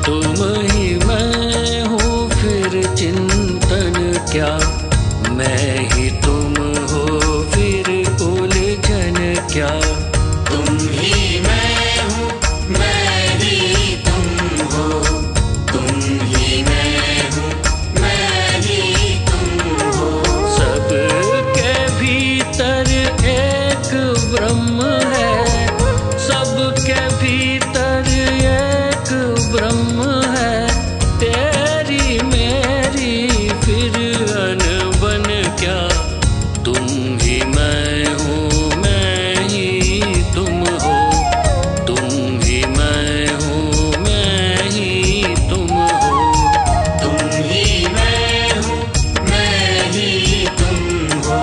तुम ही मैं हूँ फिर चिंतन क्या, मैं ही तुम हो फिर उलझन क्या। तुम ही मैं हूँ मैं ही तुम हो, तुम ही मैं हूँ मैं ही तुम हो। सबके भीतर एक ब्रह्म है, सबके भीतर एक ब्रह्म है। तेरी मेरी फिर अनबन क्या, तुम ही मैं हूँ मैं ही तुम हो, तुम ही मैं हूँ मैं ही तुम हो। तुम ही मैं हूँ मैं ही तुम हो,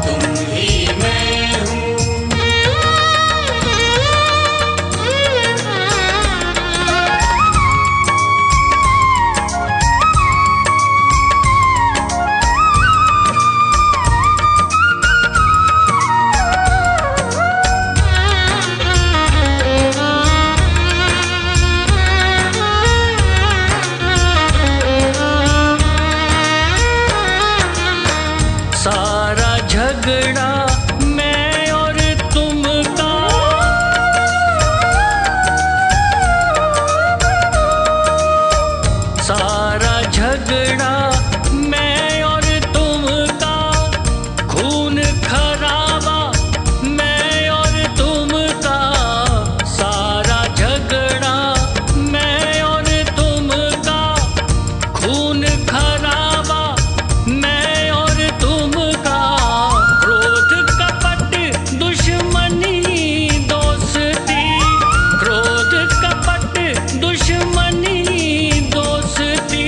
तुम ही मैं हूँ। सारा झगड़ा मैं और तुम का, सारा झगड़ा मैं और तुम का। खून खराबा मैं और तुम का, सारा झगड़ा मैं और तुम का। खून खराबा मैं और तुम का। क्रोध कपट दुश्मनी दोस्ती, क्रोध कपट दुश्मनी दोस्ती।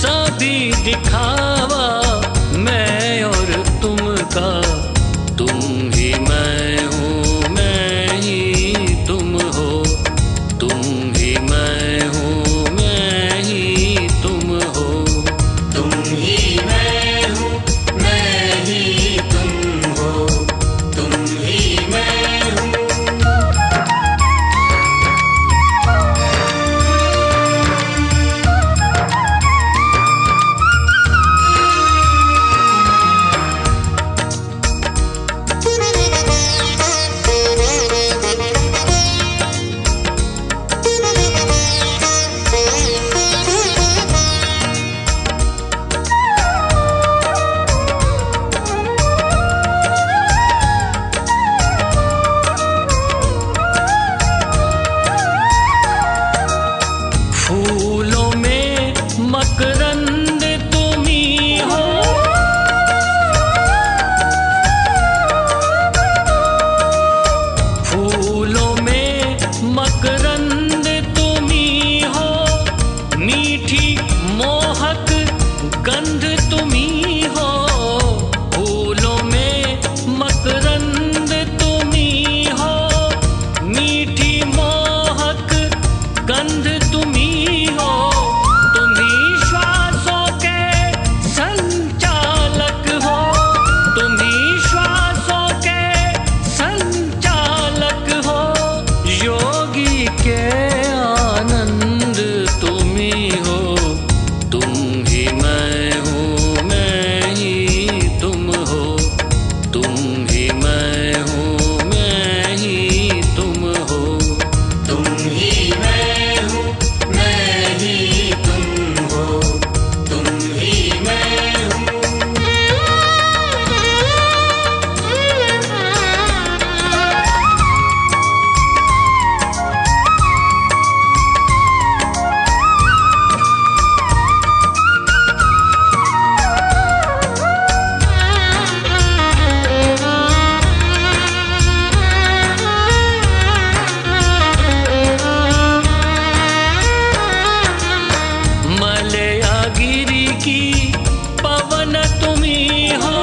सभी दिखावा मैं और तुम का, तुम ही मैं हूँ मैं ही तुम हो, तुम ही मैं हूँ मैं ही तुम हो। तुम ही मैं हूँ मैं ही तुम हो, तुम ही मैं हूँ। फूलों में मकरंद तुम ही हो, फूलों में मकरंद तुम ही हो। मीठी मोहक गंध तुम ही हो, फूलों में मकरंद तुम ही हो। मीठी मोहक गंध तुम ही हो। तुम ही श्वासों के संचालक हो, तुम ही श्वासों के संचालक हो। योगी के आनंद तुम ही हो, तुम ही मैं हूँ मैं ही तुम हो, तुम ही मैं हूँ मैं ही तुम हो। तुम ही मैं हूँ मैं ही तुम हो, तुम ही मैं हूँ। मलयागिरी की पवन तुम ही हो,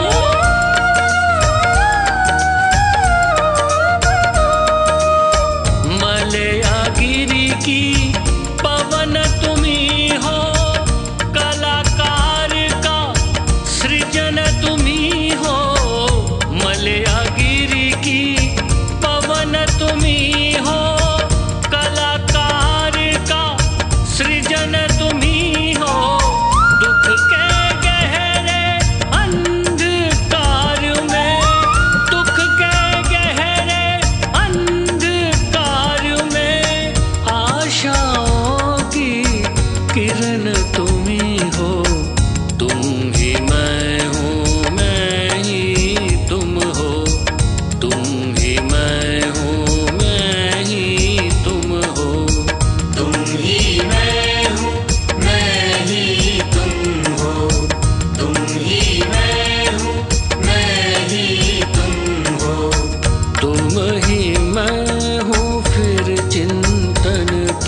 मलयागिरी की पवन तुम ही हो। कलाकार का सृजन तुम ही हो, मलयागिरी की पवन तुम ही हो। कलाकार का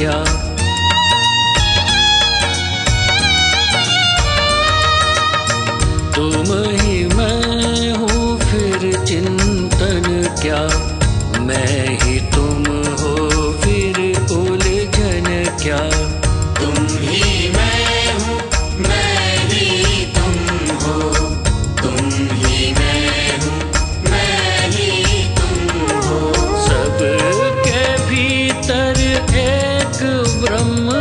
क्या। तुम ही मैं हूँ फिर चिंतन क्या, मैं ही तुम हो फिर उलझन क्या। तुम ही मैं हूँ मैं ही तुम हो, तुम ही मैं हूँ मैं ही तुम हो। सबके भीतर एक ब्रह्म